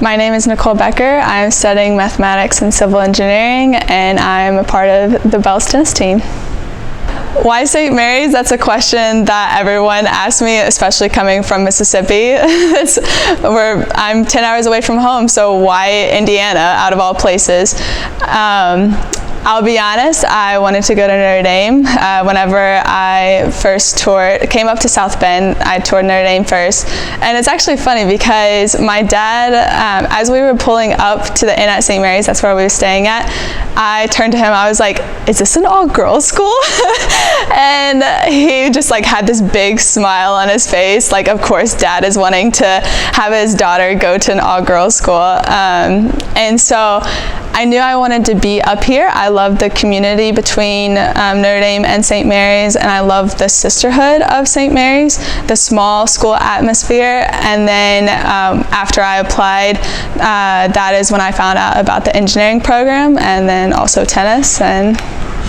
My name is Nicole Becker. I'm studying mathematics and civil engineering, and I'm a part of the Bells tennis team. Why St. Mary's? That's a question that everyone asks me, especially coming from Mississippi. I'm 10 hours away from home, so why Indiana, out of all places? I'll be honest, I wanted to go to Notre Dame. Whenever I first came up to South Bend, I toured Notre Dame first. And it's actually funny because my dad, as we were pulling up to the inn at St. Mary's, that's where we were staying at, I turned to him, I was like, is this an all-girls school? And he just had this big smile on his face. Of course, Dad is wanting to have his daughter go to an all-girls school. And so I knew I wanted to be up here. I love the community between Notre Dame and St. Mary's, and I love the sisterhood of St. Mary's, the small school atmosphere. And then after I applied, that is when I found out about the engineering program and then also tennis, and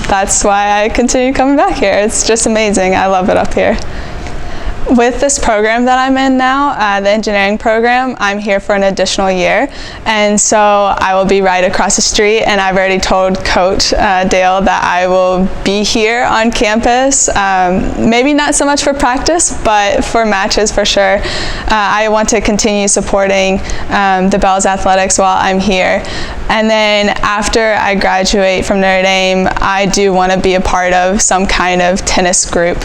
that's why I continue coming back here. It's just amazing. I love it up here. With this program that I'm in now, the engineering program, I'm here for an additional year, and so I will be right across the street, and I've already told Coach Dale that I will be here on campus, maybe not so much for practice, but for matches for sure. I want to continue supporting the Bells athletics while I'm here. And then after I graduate from Notre Dame, I do want to be a part of some kind of tennis group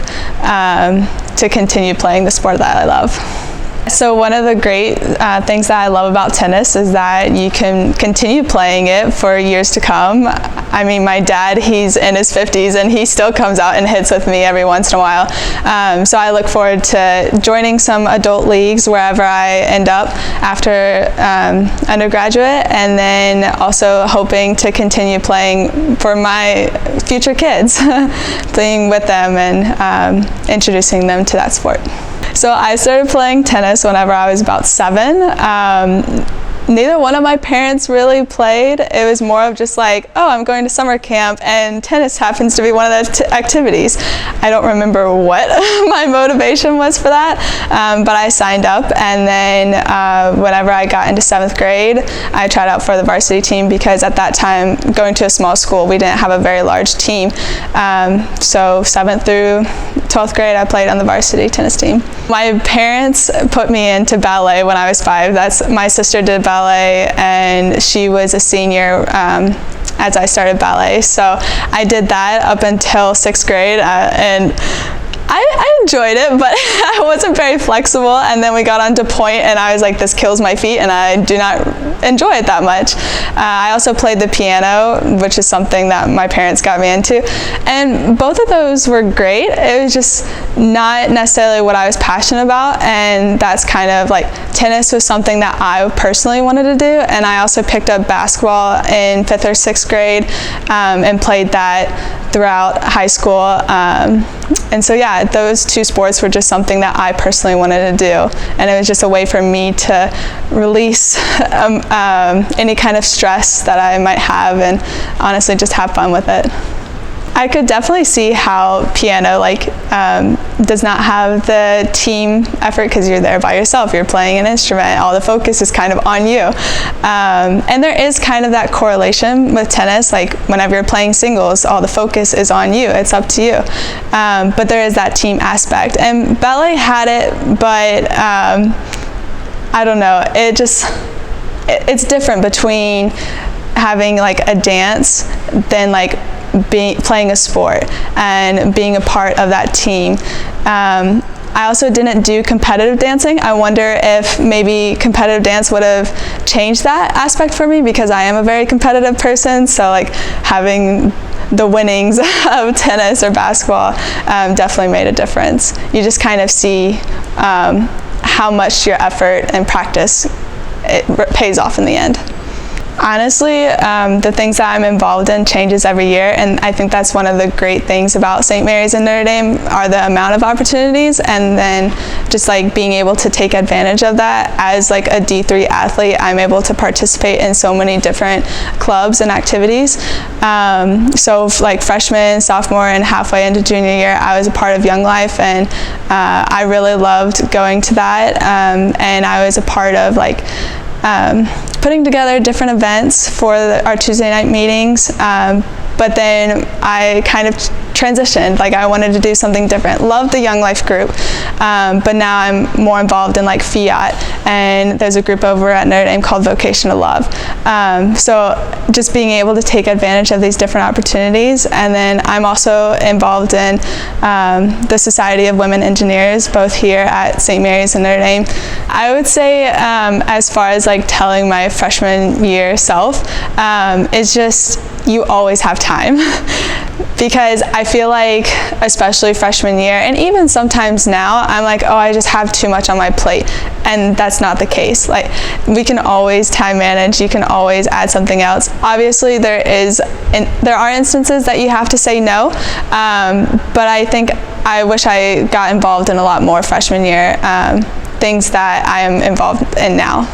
to continue playing the sport that I love. So one of the great things that I love about tennis is that you can continue playing it for years to come. I mean, my dad, he's in his 50s and he still comes out and hits with me every once in a while. So I look forward to joining some adult leagues wherever I end up after undergraduate, and then also hoping to continue playing for my future kids, playing with them and introducing them to that sport. So I started playing tennis whenever I was about 7. Neither one of my parents really played. It was more of just oh, I'm going to summer camp and tennis happens to be one of the activities. I don't remember what my motivation was for that, but I signed up, and then whenever I got into 7th grade, I tried out for the varsity team because at that time, going to a small school, we didn't have a very large team. So 7th through 12th grade, I played on the varsity tennis team. My parents put me into ballet when I was 5. My sister did ballet, and she was a senior as I started ballet. So I did that up until 6th grade, and I enjoyed it, but I wasn't very flexible, and then we got onto point, and I was like, this kills my feet, and I do not enjoy it that much. I also played the piano, which is something that my parents got me into, and both of those were great. It was just not necessarily what I was passionate about, and that's kind of tennis was something that I personally wanted to do, and I also picked up basketball in 5th or 6th grade and played that throughout high school. And so yeah, those two sports were just something that I personally wanted to do, and it was just a way for me to release any kind of stress that I might have, and honestly just have fun with it. I could definitely see how piano does not have the team effort because you're there by yourself, you're playing an instrument, all the focus is kind of on you. And there is kind of that correlation with tennis, whenever you're playing singles, all the focus is on you, it's up to you. But there is that team aspect, and ballet had it, but I don't know, it's different between having a dance than playing a sport and being a part of that team. I also didn't do competitive dancing. I wonder if maybe competitive dance would have changed that aspect for me, because I am a very competitive person, so having the winnings of tennis or basketball definitely made a difference. You just kind of see how much your effort and practice pays off in the end. Honestly, the things that I'm involved in changes every year, and I think that's one of the great things about St. Mary's and Notre Dame are the amount of opportunities, and then just being able to take advantage of that. As a D3 athlete, I'm able to participate in so many different clubs and activities. So freshman, sophomore, and halfway into junior year, I was a part of Young Life, and I really loved going to that, and I was a part of putting together different events for our Tuesday night meetings, but then I kind of transitioned. Like, I wanted to do something different. Love the Young Life group, but now I'm more involved in like Fiat, and there's a group over at Notre Dame called Vocation to Love. So just being able to take advantage of these different opportunities. And then I'm also involved in the Society of Women Engineers, both here at St. Mary's and Notre Dame. I would say as far as like telling my freshman year self, it's just, you always have time. Because I feel like, especially freshman year, and even sometimes now, I'm like, oh, I just have too much on my plate. And that's not the case. Like, we can always time manage. You can always add something else. Obviously, there are instances that you have to say no, but I wish I got involved in a lot more freshman year, things that I am involved in now.